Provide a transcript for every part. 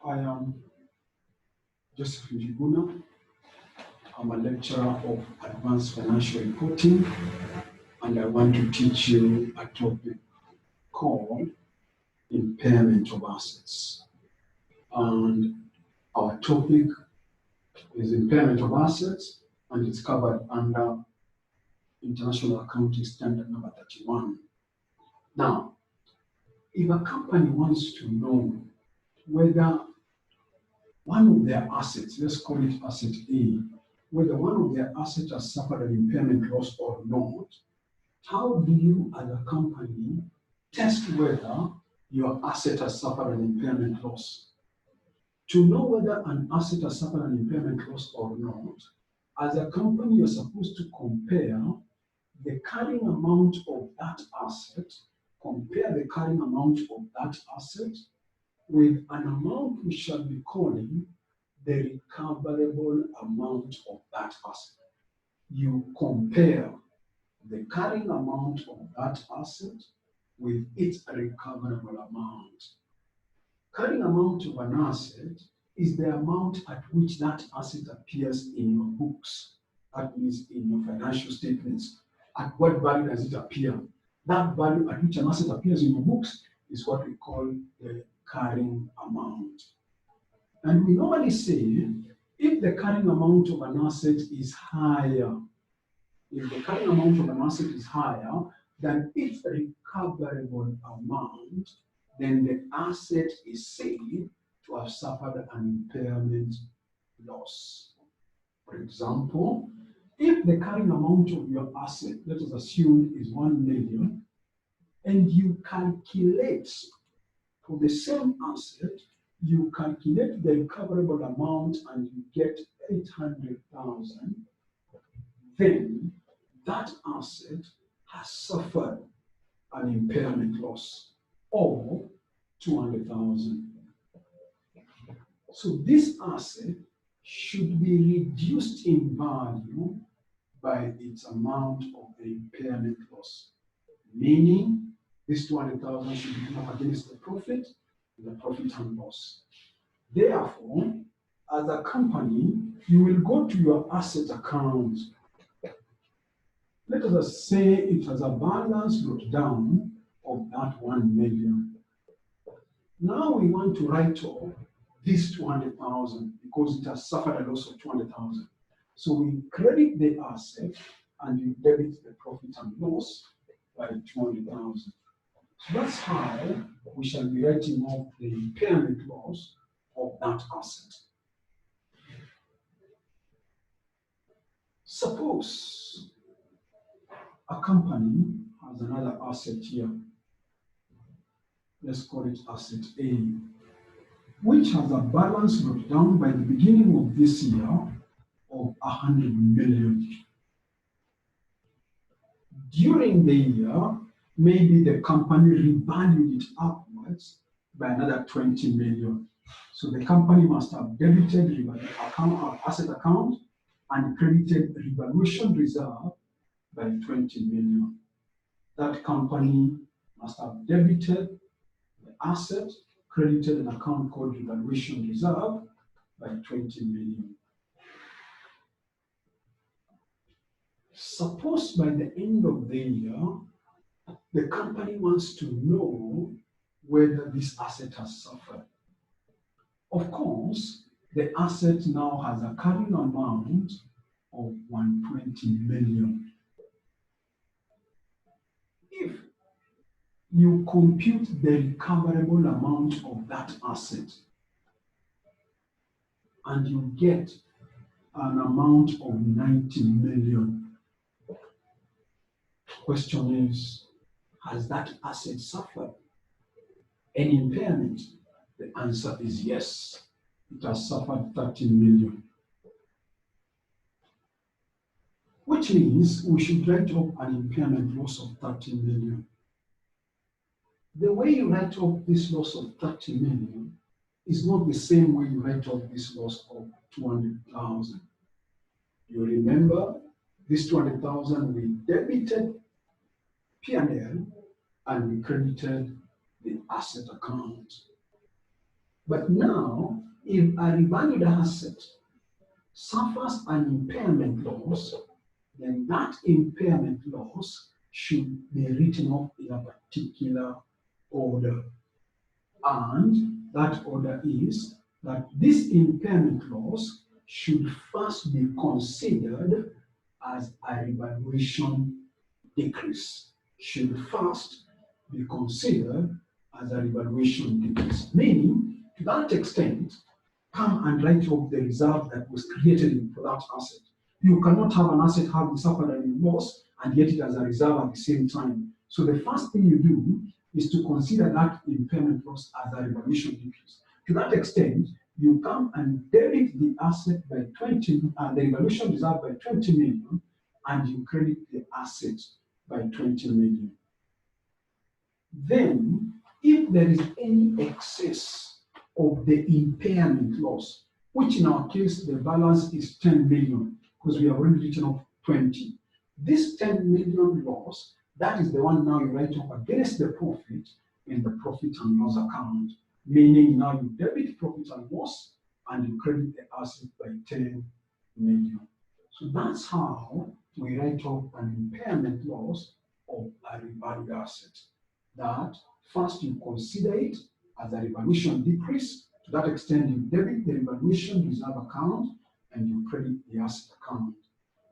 I am Joseph Njuguna. I'm a lecturer of advanced financial reporting, and I want to teach you a topic called impairment of assets. And our topic is impairment of assets, and it's covered under International Accounting Standard number 31. Now, if a company wants to know whether one of their assets, let's call it asset A, whether one of their assets has suffered an impairment loss or not, how do you as a company test whether your asset has suffered an impairment loss? To know whether an asset has suffered an impairment loss or not, as a company, you're supposed to compare the carrying amount of that asset, compare the carrying amount of that asset with an amount we shall be calling the recoverable amount of that asset. You compare the carrying amount of that asset with its recoverable amount. Carrying amount of an asset is the amount at which that asset appears in your books, that means in your financial statements. At what value does it appear? That value at which an asset appears in your books is what we call the carrying amount. And we normally say, if the carrying amount of an asset is higher, if the carrying amount of an asset is higher than its recoverable amount, then the asset is said to have suffered an impairment loss. For example, if the carrying amount of your asset, let us assume, is 1 million, and you calculate for the same asset, you calculate the recoverable amount and you get 800,000, then that asset has suffered an impairment loss of 200,000. So this asset should be reduced in value by its amount of the impairment loss, meaning this 200,000 should be given up against the profit and loss. Therefore, as a company, you will go to your asset account. Let us say it has a balance wrote down of that 1 million. Now we want to write off this 200,000 because it has suffered a loss of 200,000. So we credit the asset and we debit the profit and loss by 200,000. So that's how we shall be writing off the impairment loss of that asset. Suppose a company has another asset here. Let's call it asset A, which has a balance brought down by the beginning of this year of 100 million. During the year, maybe the company revalued it upwards by another 20 million. So the company must have debited asset account and credited revaluation reserve by 20 million. That company must have debited the asset, credited an account called revaluation reserve by 20 million. Suppose by the end of the year, the company wants to know whether this asset has suffered. Of course, the asset now has a carrying amount of 120 million. If you compute the recoverable amount of that asset and you get an amount of 90 million, question is, has that asset suffered any impairment? The answer is yes. It has suffered 30 million. Which means we should write off an impairment loss of 30 million. The way you write off this loss of 30 million is not the same way you write off this loss of 200,000. You remember, this 200,000 we debited P&L and we credited the asset account. But now, if a revalued asset suffers an impairment loss, then that impairment loss should be written off in a particular order. And that order is that this impairment loss should first be considered as a revaluation decrease. Should first be considered as a revaluation decrease. Meaning, to that extent, come and write off the reserve that was created for that asset. You cannot have an asset having suffered a loss and get it as a reserve at the same time. So the first thing you do is to consider that impairment loss as a revaluation decrease. To that extent, you come and debit the asset by 20, and the revaluation reserve by 20 million, and you credit the asset by 20 million. Then, if there is any excess of the impairment loss, which in our case, the balance is 10 million, because we have already written off 20. This 10 million loss, that is the one now you write off against the profit in the profit and loss account, meaning now you debit profit and loss and you credit the asset by 10 million. So that's how we write off an impairment loss of a revalued asset. That first you consider it as a revaluation decrease. To that extent, you debit the revaluation reserve account and you credit the asset account.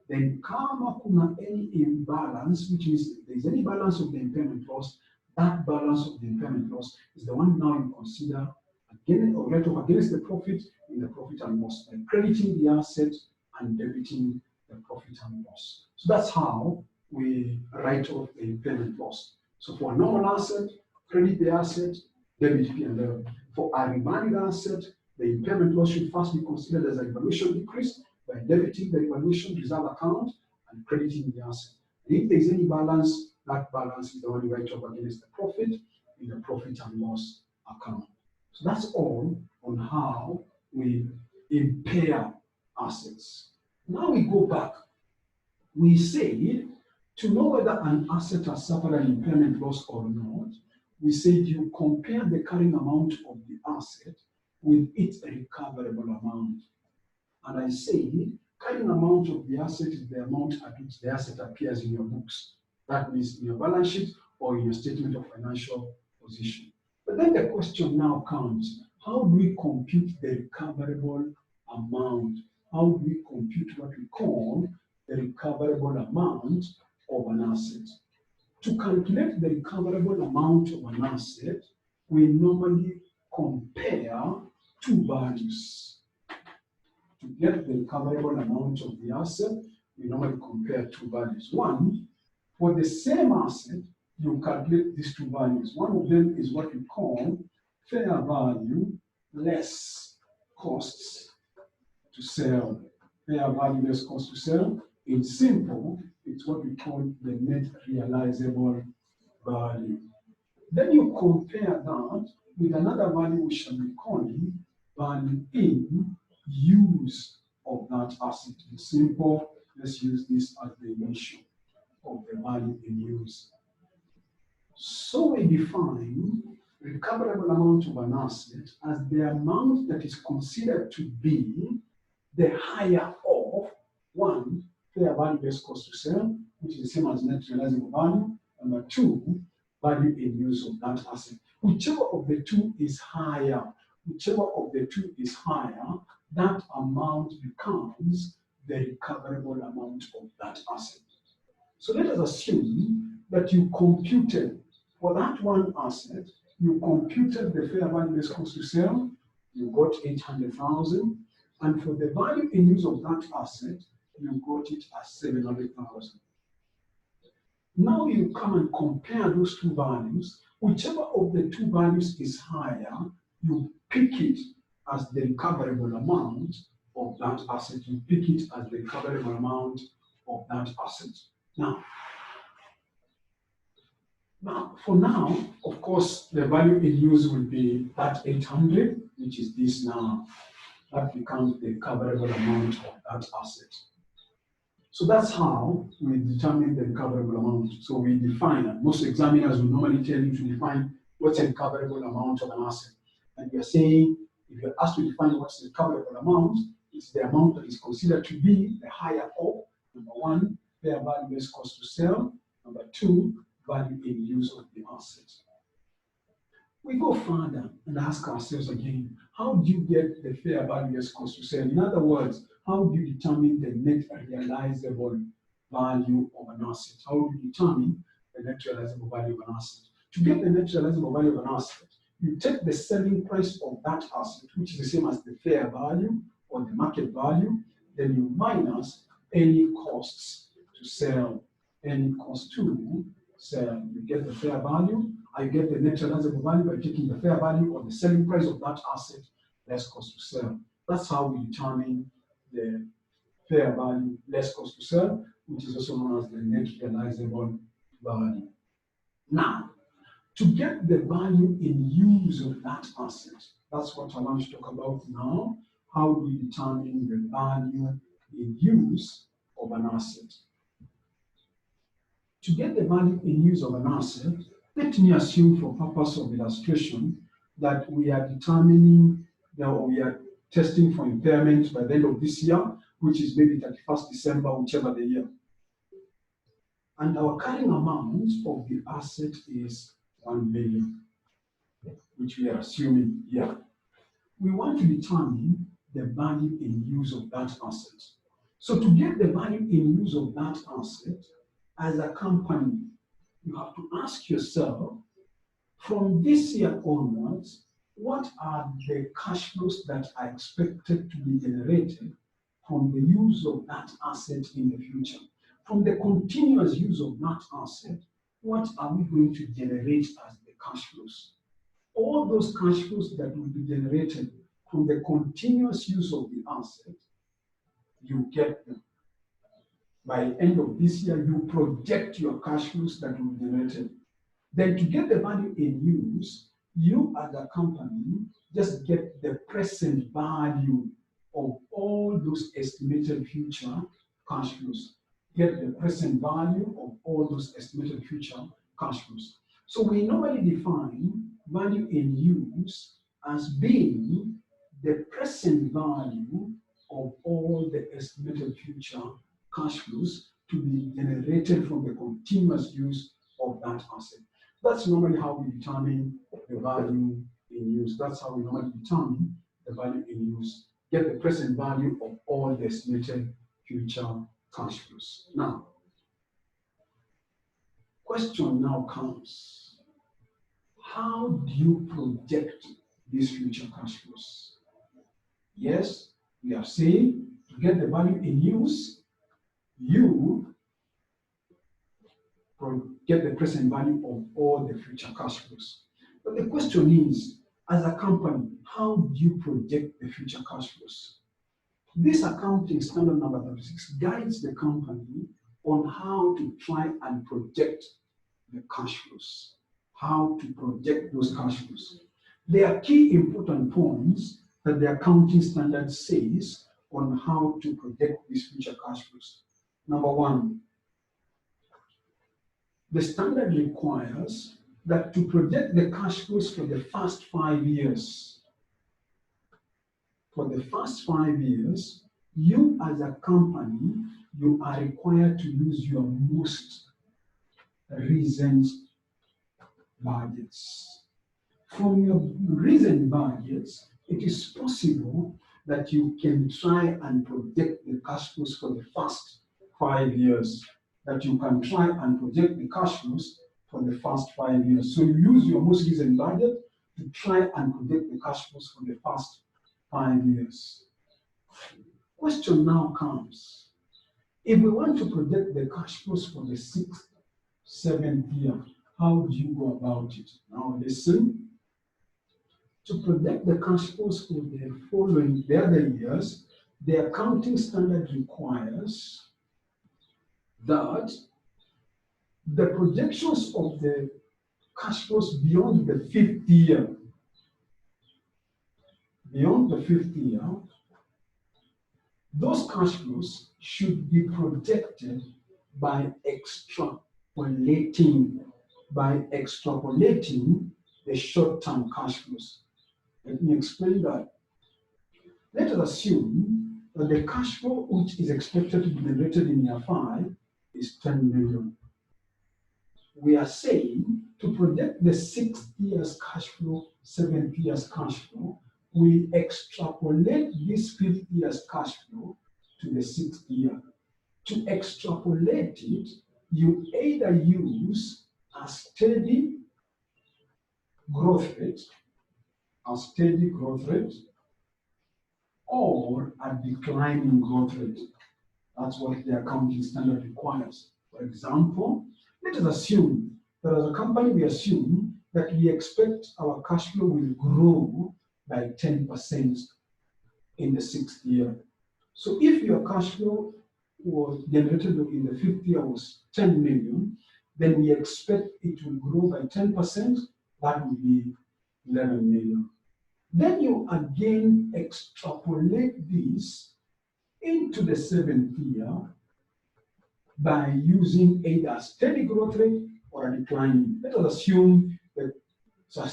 Then kama kuna any imbalance, which means if there is any balance of the impairment loss, that balance of the impairment loss is the one now you consider again or write off against the profit in the profit and loss by crediting the asset and debiting the profit and loss. So that's how we write off the impairment loss. So for a normal asset, credit the asset, debit P&L. For a revalued asset, the impairment loss should first be considered as a revaluation decrease by debiting the revaluation reserve account and crediting the asset. And if there is any balance, that balance is the one you write off against the profit in the profit and loss account. So that's all on how we impair assets. Now we go back. We said to know whether an asset has suffered an impairment loss or not, we said you compare the carrying amount of the asset with its recoverable amount. And I said carrying amount of the asset is the amount at which the asset appears in your books. That means in your balance sheet or in your statement of financial position. But then the question now comes, how do we compute the recoverable amount? How do we compute what we call the recoverable amount of an asset? To calculate the recoverable amount of an asset, we normally compare two values. To get the recoverable amount of the asset, we normally compare two values. One, for the same asset, you calculate these two values. One of them is what we call fair value less costs to sell. Fair value less cost to sell. In simple, it's what we call the net realizable value. Then you compare that with another value we shall be calling value in use of that asset. In simple, let's use this as the ratio of the value in use. So we define recoverable amount of an asset as the amount that is considered to be the higher of one, fair value less cost to sell, which is the same as net realizable value. Number two, value in use of that asset. Whichever of the two is higher, that amount becomes the recoverable amount of that asset. So let us assume that you computed for that one asset, you computed the fair value less cost to sell, you got 800,000, and for the value in use of that asset, you got it as 700,000. Now you come and compare those two values. Whichever of the two values is higher, you pick it as the recoverable amount of that asset. You pick it as the recoverable amount of that asset. Now, for now, of course, the value in use will be that 800, which is this now. That becomes the recoverable amount of that asset. So that's how we determine the recoverable amount. So we define, and most examiners will normally tell you to define what's a recoverable amount of an asset. And we are saying, if you're asked to define what's the recoverable amount, it's the amount that is considered to be the higher of, number one, fair value less cost to sell, number two, value in use of the asset. We go further and ask ourselves again, how do you get the fair value less cost to sell? In other words, how do you determine the net realizable value of an asset? How do you determine the net realizable value of an asset? To get the net realizable value of an asset, you take the selling price of that asset, which is the same as the fair value or the market value, then you minus any costs to sell, any cost to sell. You get the fair value. I get the net realizable value by taking the fair value or the selling price of that asset less cost to sell. That's how we determine the fair value less cost to sell, which is also known as the net realizable value. Now, to get the value in use of that asset, that's what I want to talk about now. How do we determine the value in use of an asset? To get the value in use of an asset, let me assume for purpose of illustration that we are determining, or we are testing for impairment by the end of this year, which is maybe 31st December, whichever the year. And our carrying amount of the asset is 1 million, which we are assuming here. We want to determine the value in use of that asset. So to get the value in use of that asset, as a company, you have to ask yourself, from this year onwards, what are the cash flows that are expected to be generated from the use of that asset in the future? From the continuous use of that asset, what are we going to generate as the cash flows? All those cash flows that will be generated from the continuous use of the asset, you get them. By the end of this year, you project your cash flows that will be generated. Then to get the value in use, you as a company just get the present value of all those estimated future cash flows. Get the present value of all those estimated future cash flows. So we normally define value in use as being the present value of all the estimated future cash flows to be generated from the continuous use of that asset. That's normally how we determine the value in use. That's how we normally determine the value in use. Get the present value of all the estimated future cash flows. Now, question now comes, how do you project these future cash flows? Yes, we are saying to get the value in use, you get the present value of all the future cash flows. But the question is, as a company, how do you project the future cash flows? This accounting standard number 36 guides the company on how to try and project the cash flows, how to project those cash flows. There are key important points that the accounting standard says on how to project these future cash flows. Number one, the standard requires that to project the cash flows for the first 5 years, you as a company, you are required to use your most recent budgets. From your recent budgets, it is possible that you can try and project the cash flows for the first 5 years. That you can try and project the cash flows for the first 5 years. So you use your most recent budget to try and project the cash flows for the first 5 years. Question now comes, if we want to project the cash flows for the 6th, 7th year, how do you go about it? Now listen, to project the cash flows for the other years, the accounting standard requires that the projections of the cash flows beyond the 5th year, those cash flows should be projected by extrapolating the short-term cash flows. me explain that. Let us assume that the cash flow which is expected to be generated in year 5 is 10 million. We are saying to project the 6th year's cash flow, 7th year's cash flow, we extrapolate this 5th year's cash flow to the 6th year. To extrapolate it, you either use a steady growth rate, or a declining growth rate. That's what the accounting standard requires. For example, let us assume that as a company, we assume that we expect our cash flow will grow by 10% in the 6th year. So if your cash flow was generated in the 5th year was 10 million, then we expect it will grow by 10%, that would be 11 million. Then you again extrapolate this into the 7th year by using either a steady growth rate or a declining. Let us assume that it's a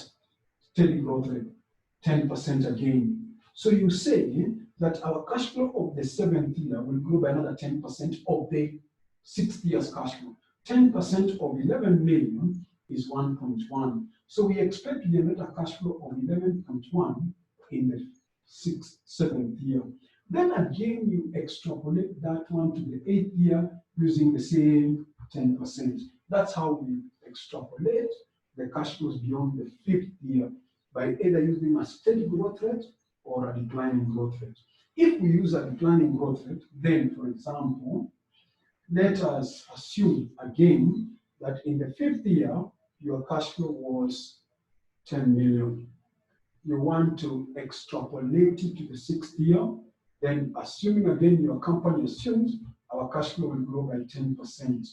steady growth rate, 10% again. So you say that our cash flow of the 7th year will grow by another 10% of the 6th year's cash flow. 10% of 11 million is 1.1. So we expect to generate a cash flow of 11.1 in the 7th year. Then again, you extrapolate that one to the 8th year using the same 10%. That's how we extrapolate the cash flows beyond the 5th year by either using a steady growth rate or a declining growth rate. If we use a declining growth rate, then, for example, let us assume again that in the 5th year, your cash flow was 10 million. You want to extrapolate it to the 6th year, then assuming again your company assumes our cash flow will grow by 10%.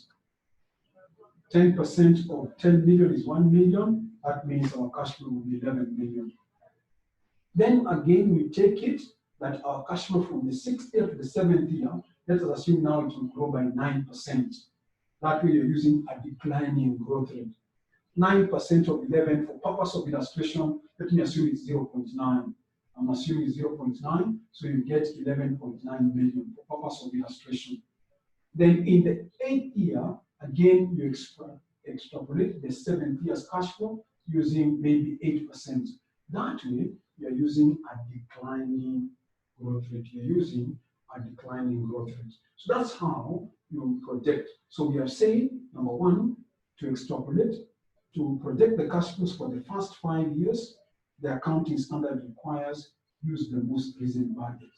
10% of 10 million is 1 million. That means our cash flow will be 11 million. Then again, we take it that our cash flow from the 6th year to the 7th year, let us assume now it will grow by 9%. That way you're using a declining growth rate. 9% of 11, for purpose of illustration, let me assume it's 0.9. I'm assuming 0.9, so you get 11.9 million for purpose of illustration. Then in the 8th year, again, you extrapolate the 7th year's cash flow using maybe 8%. That way, you're using a declining growth rate. You're using a declining growth rate. So that's how you project. So we are saying, number one, to extrapolate, to project the cash flows for the first 5 years, the accounting standard requires use the most recent budget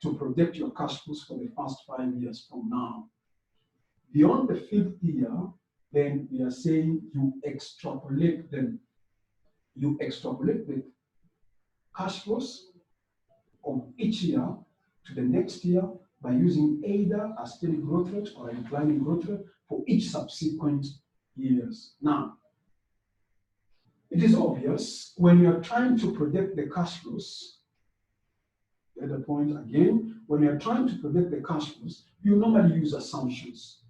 to project your cash flows for the first 5 years from now. Beyond the 5th year, then we are saying you extrapolate them. You extrapolate the cash flows of each year to the next year by using either a steady growth rate or a declining growth rate for each subsequent years. Now, it is obvious when you're trying to predict the cash flows, at the point again, when you're trying to predict the cash flows, you normally use assumptions.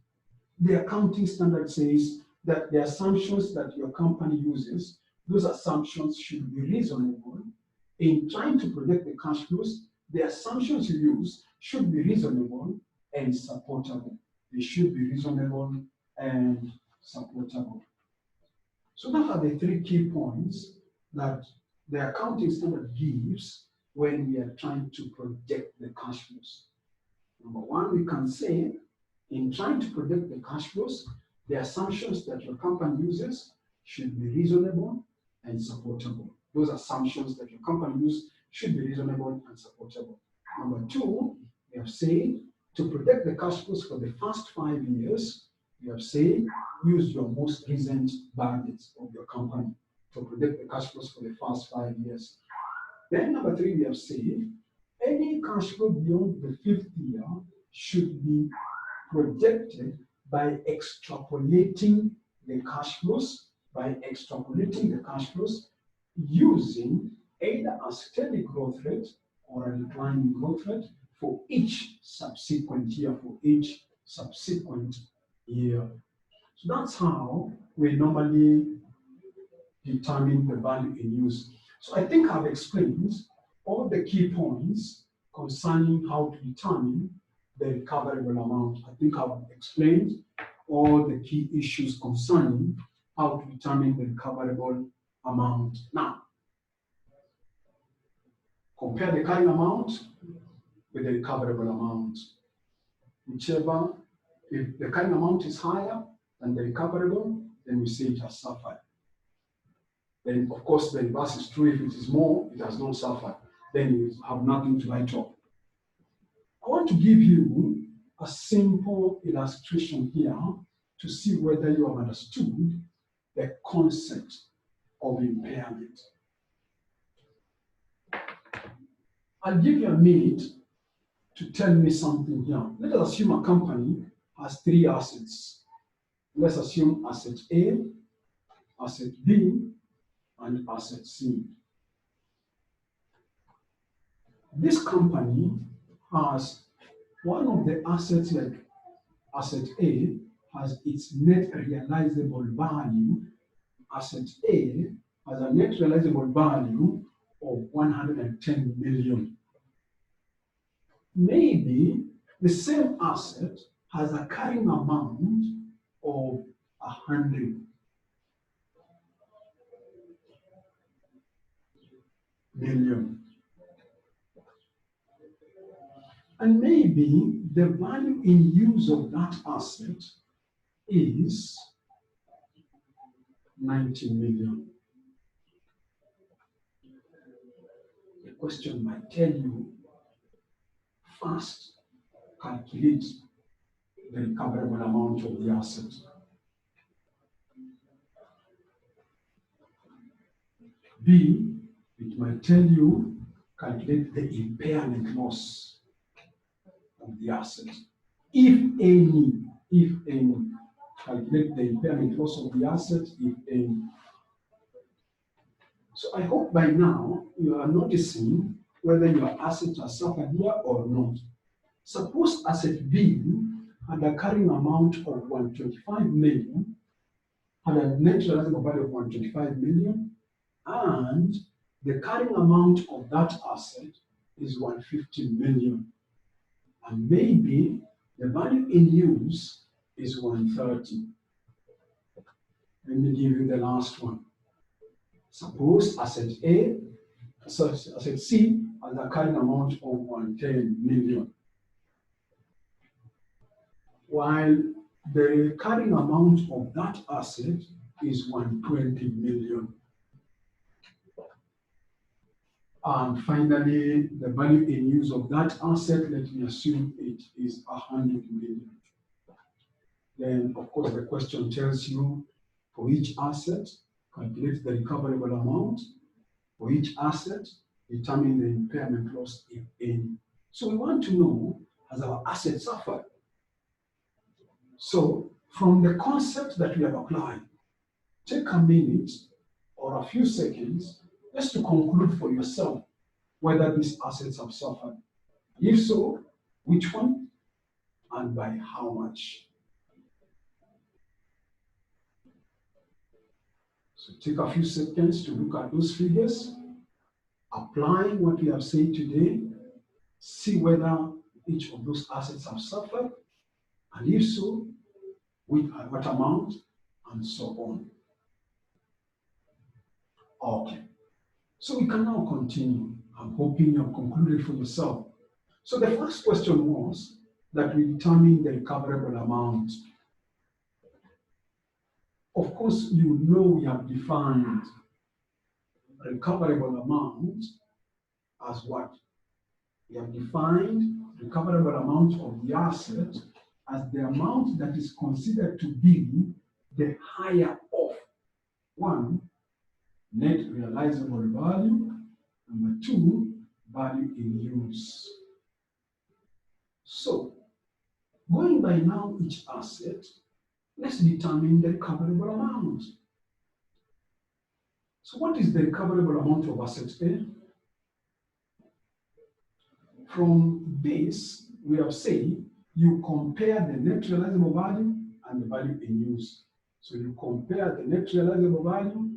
The accounting standard says that the assumptions that your company uses, those assumptions should be reasonable. In trying to predict the cash flows, the assumptions you use should be reasonable and supportable. They should be reasonable and supportable. So those are the 3 key points that the accounting standard gives when we are trying to project the cash flows. Number one, we can say, in trying to predict the cash flows, the assumptions that your company uses should be reasonable and supportable. Those assumptions that your company uses should be reasonable and supportable. Number two, we have said, to predict the cash flows for the first 5 years, we have said, use your most recent budgets of your company to predict the cash flows for the first 5 years. Then number 3, we have said, any cash flow beyond the 5th year should be projected by extrapolating the cash flows, using either a steady growth rate or a declining growth rate for each subsequent year, So that's how we normally determine the value in use. So I think I've explained all the key points concerning how to determine the recoverable amount. I think I've explained all the key issues concerning how to determine the recoverable amount. Now, compare the carrying amount with the recoverable amount. Whichever, if the carrying amount is higher than the recoverable, then we say it has suffered. Then, of course, the reverse is true. If it is more, it has not suffered. Then you have nothing to write off. I want to give you a simple illustration here to see whether you have understood the concept of impairment. I'll give you a minute to tell me something here. Let us assume a company has three assets. Let's assume asset A, asset B, and asset C. This company has one of the assets, like asset A, has its net realizable value. Asset A has a net realizable value of 110 million. Maybe the same asset has a carrying amount of 100 million. And maybe the value in use of that asset is 90 million. The question might tell you, first, calculate the recoverable amount of the asset. B, it might tell you, calculate the impairment loss of the asset. If any, calculate the impairment loss of the asset, if any. So I hope by now you are noticing whether your assets are suffered here or not. Suppose asset B had a carrying amount of 125 million, had a net realizable value of 125 million, and the carrying amount of that asset is 150 million. And maybe the value in use is 130. Let me give you the last one. Suppose asset C has a carrying amount of 110 million, while the carrying amount of that asset is 120 million. And finally, the value in use of that asset, let me assume it is 100 million. Then, of course, the question tells you for each asset, calculate the recoverable amount. For each asset, determine the impairment loss, if any. So we want to know, has our asset suffered? So from the concept that we have applied, take a minute or a few seconds just to conclude for yourself whether these assets have suffered. If so, which one and by how much? So take a few seconds to look at those figures, apply what we have said today, see whether each of those assets have suffered, and if so, with what amount, and so on. Okay, so we can now continue. I'm hoping you have concluded for yourself. So the first question was that we determine the recoverable amount. Of course, you know we have defined recoverable amount as what? We have defined recoverable amount of the asset as the amount that is considered to be the higher of, one, net realizable value, number two, value in use. So, going by now each asset, let's determine the recoverable amount. So what is the recoverable amount of asset A? From this, we have said you compare the net realizable value and the value in use. So you compare the net realizable value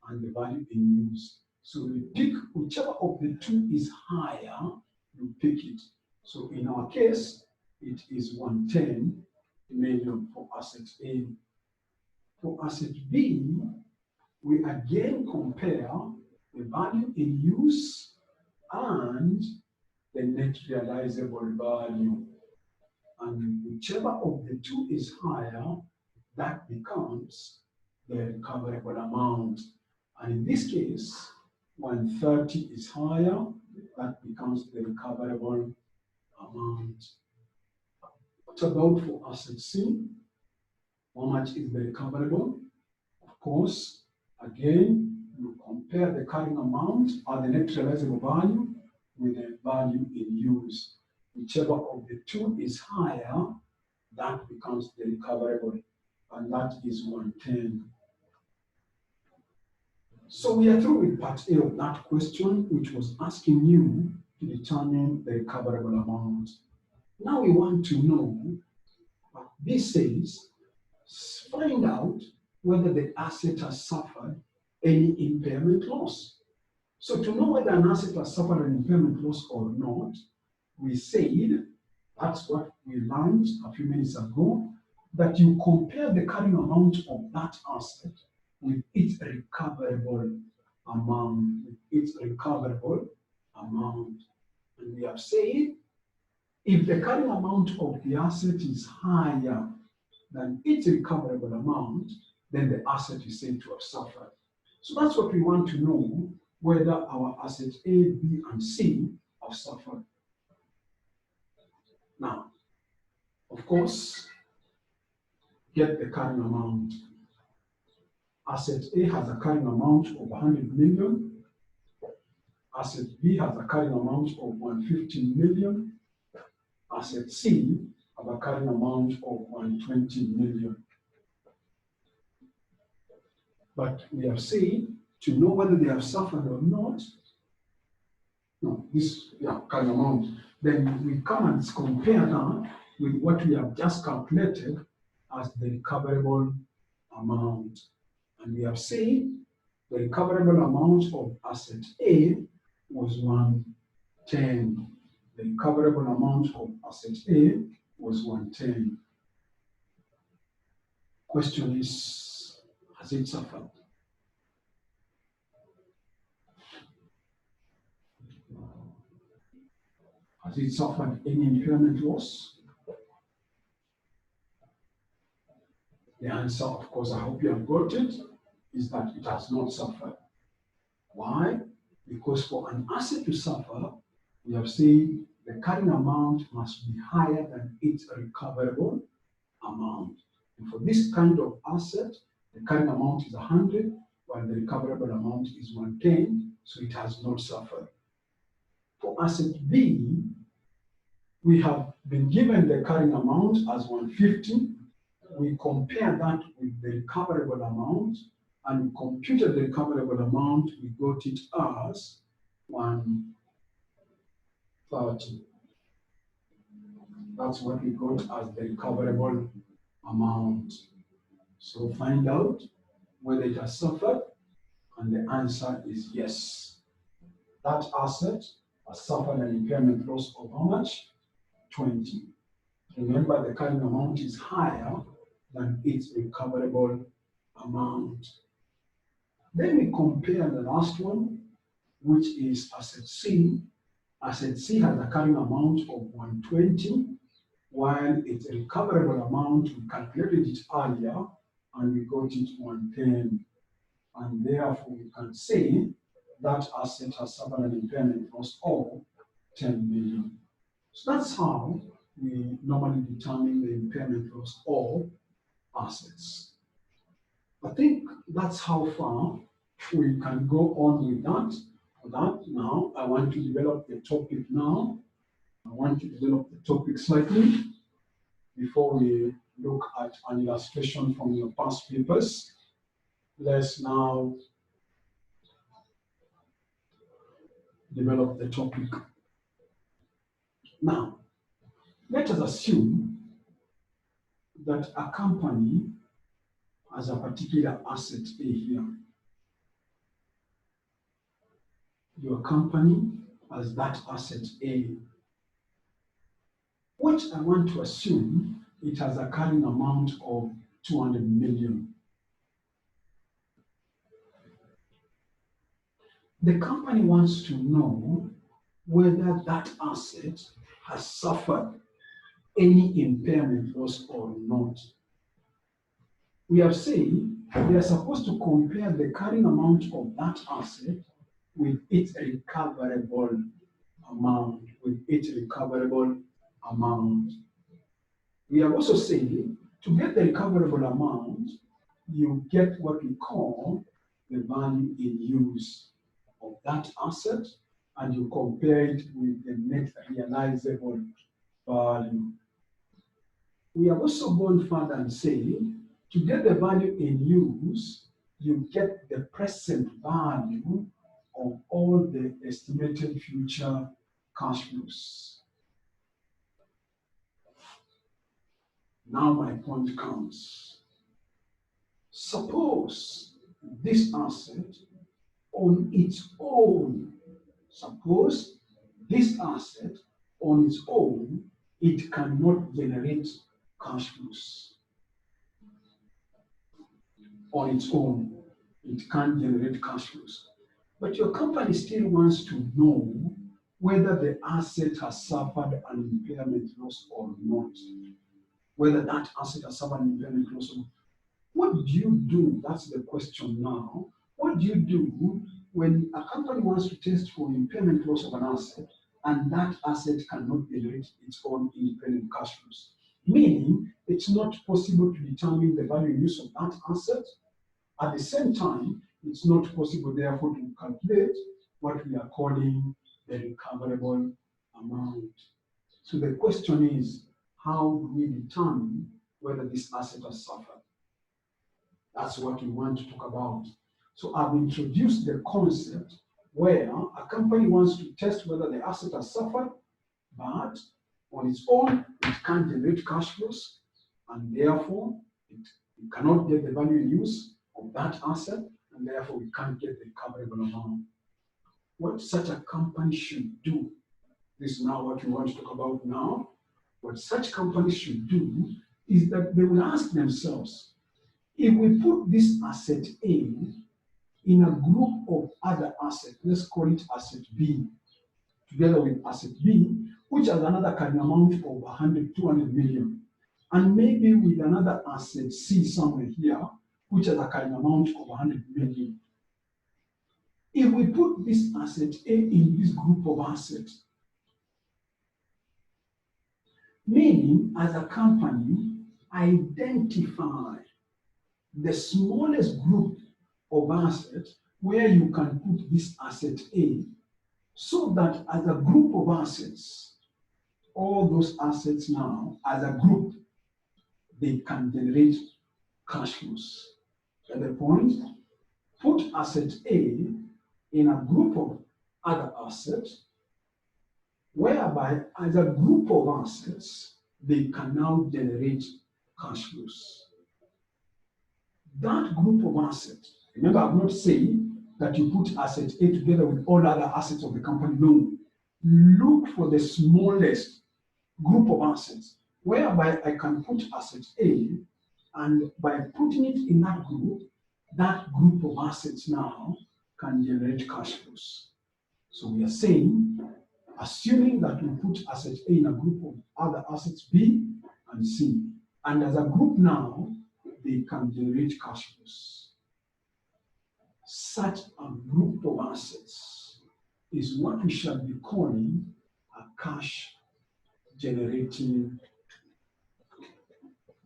and the value in use. So we pick whichever of the two is higher, you pick it. So in our case, it is 110 million for asset A. For asset B, we again compare the value in use and the net realizable value. And whichever of the two is higher, that becomes the recoverable amount. And in this case, 130 is higher, that becomes the recoverable amount. What about for asset C? How much is the recoverable? Of course, again, you compare the carrying amount or the net realizable value with the value in use. Whichever of the two is higher, that becomes the recoverable, and that is 110. So we are through with part A of that question, which was asking you to determine the recoverable amount. Now we want to know, this says, find out whether the asset has suffered any impairment loss. So to know whether an asset has suffered an impairment loss or not, we said, that's what we learned a few minutes ago, that you compare the carrying amount of that asset with its recoverable amount, And we have said, if the carrying amount of the asset is higher than its recoverable amount, then the asset is said to have suffered. So that's what we want to know, whether our assets A, B, and C have suffered. Now, of course, get the carrying amount. Asset A has a carrying amount of 100 million. Asset B has a carrying amount of 150 million. Asset C has a carrying amount of 120 million. But we have said, to know whether they have suffered or not, carrying amount, then we come and compare that with what we have just calculated as the recoverable amount. And we have said the recoverable amount of asset A was 110. The recoverable amount of asset A was 110. Question is, has it suffered? Has it suffered any impairment loss? The answer, of course, I hope you have got it, is that it has not suffered. Why? Because for an asset to suffer, we have said the carrying amount must be higher than its recoverable amount. And for this kind of asset, the carrying amount is 100, while the recoverable amount is 110, so it has not suffered. For asset B, we have been given the carrying amount as 150. We compare that with the recoverable amount, and we computed the recoverable amount, we got it as 130. That's what we got as the recoverable amount. So find out whether it has suffered, and the answer is yes. That asset has suffered an impairment loss of how much? 20. Remember, the carrying amount is higher than its recoverable amount. Then we compare the last one, which is asset C. Asset C has a carrying amount of 120, while its recoverable amount, we calculated it earlier, and we got it 110. And therefore, we can say that asset has suffered an impairment loss of 10 million. So that's how we normally determine the impairment loss of assets. I think that's how far we can go on with that. For that, now I want to develop the topic now. I want to develop the topic slightly before we look at an illustration from your past papers. Let's now develop the topic. Now, let us assume that a company has a particular asset A here. your company as that asset A, which I want to assume it has a carrying amount of 200 million. The company wants to know whether that asset has suffered any impairment loss or not. We have said they are supposed to compare the carrying amount of that asset with its recoverable amount, We have also said to get the recoverable amount, you get what we call the value in use of that asset, and you compare it with the net realizable value. We have also gone further and said to get the value in use, you get the present value of all the estimated future cash flows. Now my point comes. Suppose this asset on its own, it cannot generate cash flows. On its own, it can't generate cash flows. But your company still wants to know whether the asset has suffered an impairment loss or not. Whether that asset has suffered an impairment loss or not. What do you do? That's the question now. What do you do when a company wants to test for impairment loss of an asset and that asset cannot generate its own independent cash flows? Meaning, it's not possible to determine the value and use of that asset. At the same time, it's not possible, therefore, to calculate what we are calling the recoverable amount. So the question is, how do we determine whether this asset has suffered? That's what we want to talk about. So I've introduced the concept where a company wants to test whether the asset has suffered, but on its own, it can't generate cash flows, and therefore, it cannot get the value in use of that asset, and therefore, we can't get the recoverable amount. What such a company should do, this is now what we want to talk about now. What such companies should do is that they will ask themselves, if we put this asset A in a group of other assets, let's call it asset B, together with asset B, which has another carrying amount of 100, 200 million, and maybe with another asset C somewhere here, which has a carrying amount of 100 million. If we put this asset A in this group of assets, meaning as a company, identify the smallest group of assets where you can put this asset A, so that as a group of assets, all those assets now, as a group, they can generate cash flows. At the point, put asset A in a group of other assets, whereby as a group of assets, they can now generate cash flows. That group of assets, remember I'm not saying that you put asset A together with all other assets of the company. No. Look for the smallest group of assets, whereby I can put asset A, and by putting it in that group of assets now can generate cash flows. So we are saying, assuming that we put asset A in a group of other assets B and C, and as a group now, they can generate cash flows. Such a group of assets is what we shall be calling a cash generating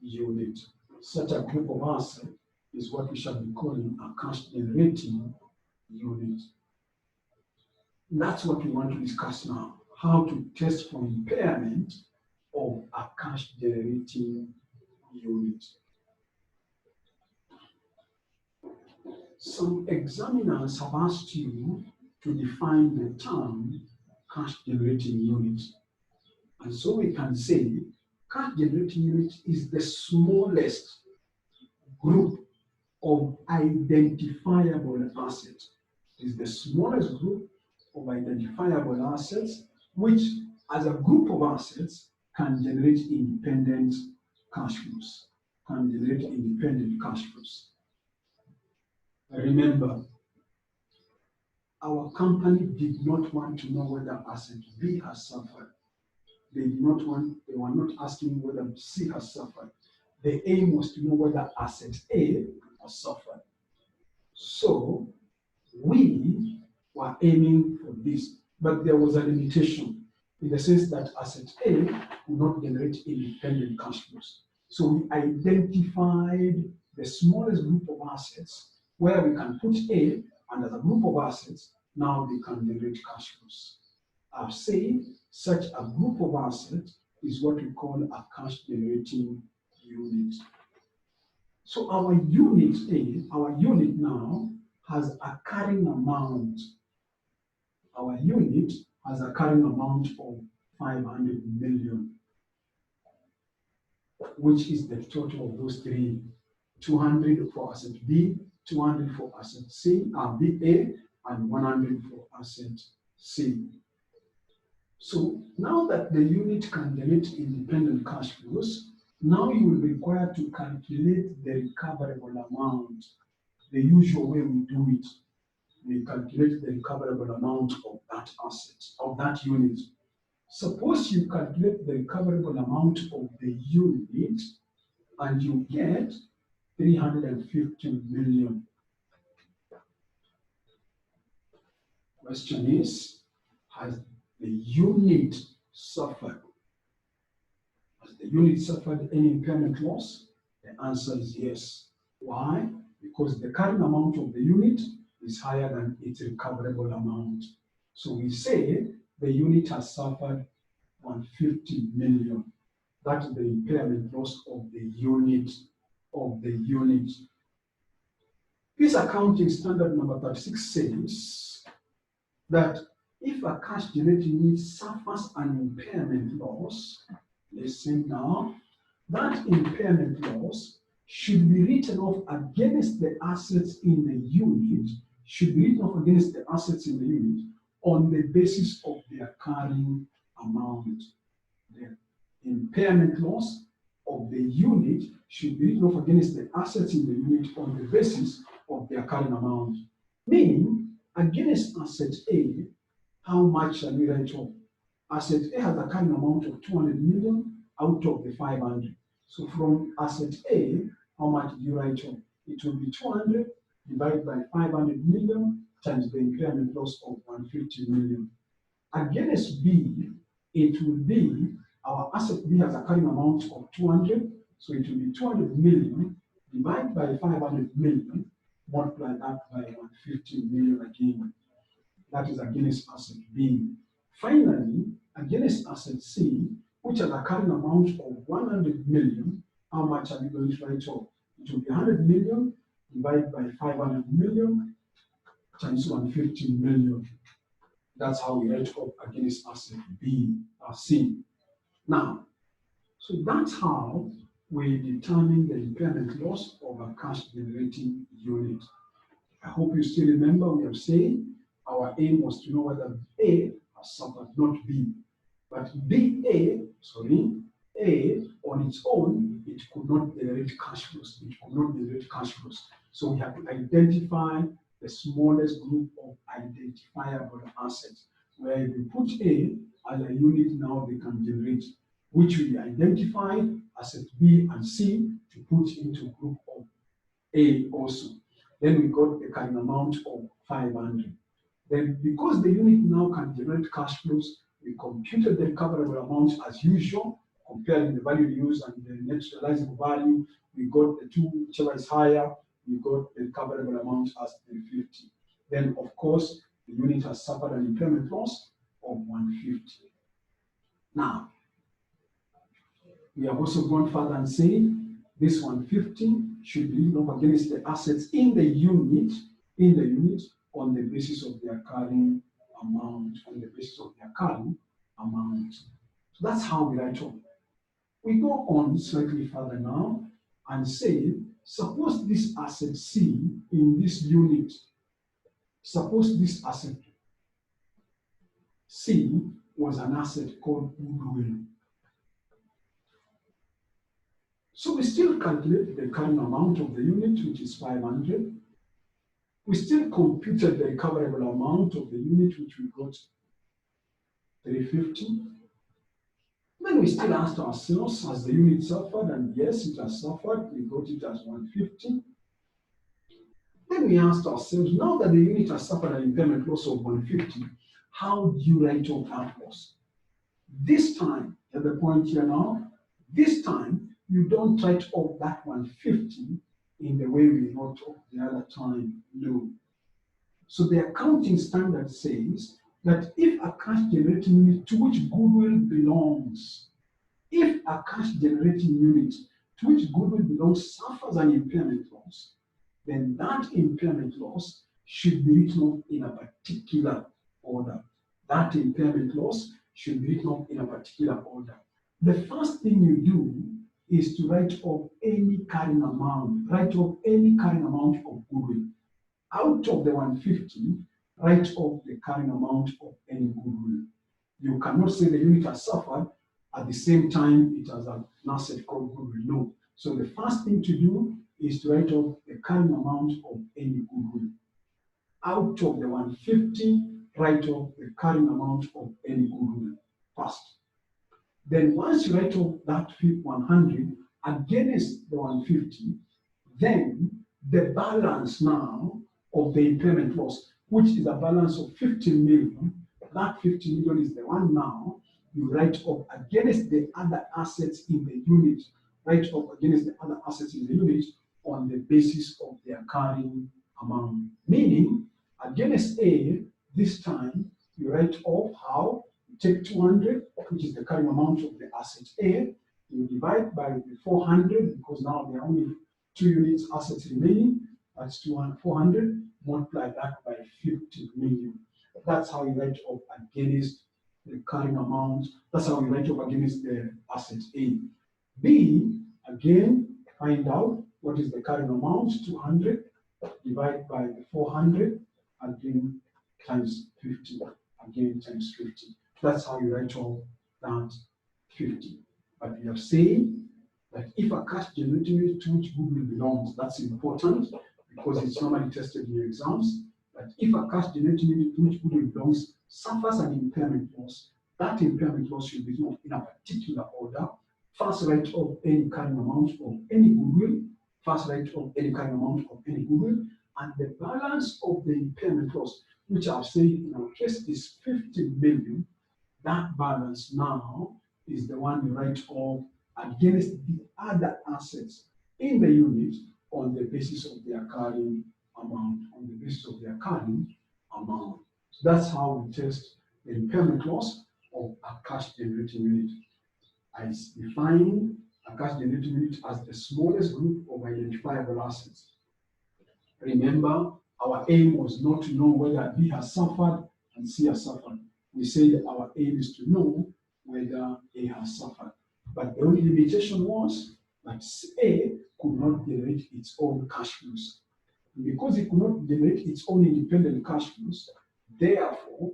unit. Such a group of assets is what we shall be calling a cash generating unit. That's what we want to discuss now, how to test for impairment of a cash generating unit. Some examiners have asked you to define the term cash generating unit. And so we can say cash generating unit is the smallest group of identifiable assets. It is the smallest group of identifiable assets, which as a group of assets can generate independent cash flows. Remember, our company did not want to know whether asset B has suffered. They were not asking whether C has suffered. The aim was to know whether asset A has suffered. So we were aiming for this, but there was a limitation in the sense that asset A would not generate independent cash flows. So we identified the smallest group of assets where we can put A, and as a group of assets, now they can generate cash flows. I've said such a group of assets is what we call a cash generating unit. So our unit A, our unit now has a carrying amount. Our unit has a carrying amount of 500 million, which is the total of those three: 200 for asset B, 200 for asset C, BA, and 100 for asset C. So now that the unit can generate independent cash flows, now you will be required to calculate the recoverable amount. The usual way we do it, we calculate the recoverable amount of that asset, of that unit. Suppose you calculate the recoverable amount of the unit and you get 350 million. Question is, has the unit suffered? Has the unit suffered any impairment loss? The answer is yes. Why? Because the carrying amount of the unit is higher than its recoverable amount. So we say the unit has suffered 150 million. That is the impairment loss of the unit. This accounting standard number 36 says that if a cash generating unit suffers an impairment loss, listen now, that impairment loss should be written off against the assets in the unit, on the basis of their carrying amount. The impairment loss of the unit should be written off against the assets in the unit on the basis of their carrying amount. Meaning, against asset A, how much shall we write off? Asset A has a carrying amount of 200 million out of the 500. So from asset A, how much do you write off? It will be 200 divided by 500 million times the impairment loss of 150 million. Against B, it will be, our asset B has a carrying amount of 200, so it will be 200 million divided by 500 million, multiply that by 150 million again. That is against asset B. Finally, against asset C, which has a carrying amount of 100 million, how much are we going to write off? It will be 100 million divided by 500 million times 150 million. That's how we write off against asset B or C. Now, so that's how we determine the impairment loss of a cash generating unit. I hope you still remember we have said our aim was to know whether A has suffered, not B. But A on its own, it could not generate cash flows. So we have to identify the smallest group of identifiable assets, where if we put A as a unit, now they can generate, which we identify asset B and C to put into group of A also. Then we got the carrying amount of 500. Then because the unit now can generate cash flows, we computed the recoverable amount as usual, comparing the value used and the net realizable value. We got the two, whichever is higher, we got the recoverable amount as 350. Then, of course, the unit has suffered an impairment loss of 150. Now, we have also gone further and said this 150 should be written off against the assets in the unit on the basis of their carrying amount, So that's how we write off. We go on slightly further now and say, suppose this asset C in this unit, suppose this asset C was an asset called goodwill. So we still calculate the current amount of the unit, which is 500. We still computed the recoverable amount of the unit, which we got 350. Then we still asked ourselves, has the unit suffered? And yes, it has suffered. We got it as 150. Then we asked ourselves, now that the unit has suffered an impairment loss of 150, how do you write off that loss? This time, at the point here now, this time, you don't write off that 150 in the way we wrote off the other time. No. So the accounting standard says that if a cash generating unit to which goodwill belongs, if a cash generating unit to which goodwill belongs suffers an impairment loss, then that impairment loss should be written off in a particular order. That impairment loss should be written off in a particular order. The first thing you do is to write off any carrying amount, write off any carrying amount of goodwill. Out of the 150, write off the carrying amount of any goodwill. You cannot say the unit has suffered at the same time it has an asset called goodwill. No. So the first thing to do is to write off the carrying amount of any goodwill. Out of the 150, write off the carrying amount of any goodwill first. Then once you write off that 100 against the 150, then the balance now of the impairment loss, which is a balance of 50 million, that 50 million is the one now you write off against the other assets in the unit, write off against the other assets in the unit on the basis of their carrying amount. Meaning, against A, this time you write off how? You take 200, which is the carrying amount of the asset A, you divide by the 400, because now there are only 2 units assets remaining, that's 400, multiply that by 50 million. That's how you write off against the carrying amount. That's how you write off against the asset A. B, again, find out what is the carrying amount, 200, divide by the 400, again, times 50, again, times 50. That's how you write off that 50. But we are saying that if a cash generating unit to which goodwill belongs, that's important because it's normally tested in your exams, that if a cash generating unit to which goodwill belongs suffers an impairment loss, that impairment loss should be written in a particular order. First, write off any carrying amount of any goodwill. First, write off any carrying amount of any goodwill, and the balance of the impairment loss, which I've said in our case is 50 million. That balance now is the one you write off against the other assets in the unit on the basis of their carrying amount, on the basis of their carrying amount. So that's how we test the impairment loss of a cash generating unit. I define a cash generating unit as the smallest group of identifiable assets. Remember, our aim was not to know whether B has suffered and C has suffered. We said our aim is to know whether A has suffered. But the only limitation was that A could not generate its own cash flows. And because it could not generate its own independent cash flows, therefore,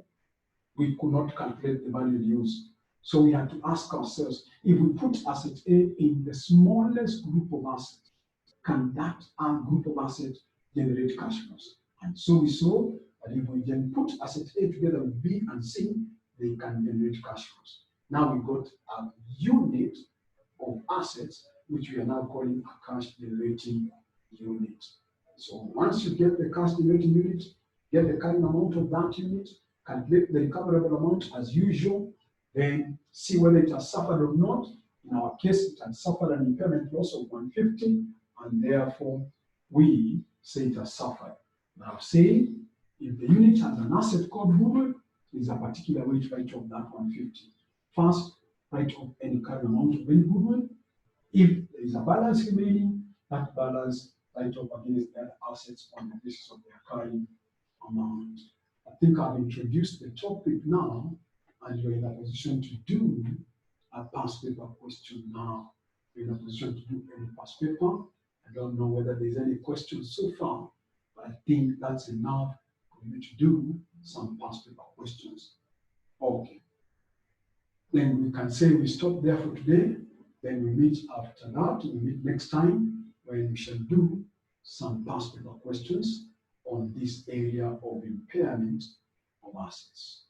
we could not calculate the value used. So we had to ask ourselves, if we put asset A in the smallest group of assets, can that group of assets generate cash flows? And so we saw that if we then put asset A together with B and C, they can generate cash flows. Now we got a unit of assets, which we are now calling a cash generating unit. So once you get the cash generating unit, get the carrying amount of that unit, calculate the recoverable amount as usual, then see whether it has suffered or not. In our case, it has suffered an impairment loss of 150, and therefore we say it has suffered. Now, say if the unit has an asset called goodwill, there is a particular way to write off that 150. First, write off any carrying amount of any goodwill. If there is a balance remaining, that balance write off against the other assets on the basis of their carrying amount. I think I've introduced the topic now, and you're in a position to do a past paper question now. You're in a position to do any past paper. I don't know whether there's any questions so far, but I think that's enough for you to do some past paper questions. Okay. Then we can say we stop there for today. Then we meet after that. We meet next time when we shall do some past paper questions on this area of impairment of assets.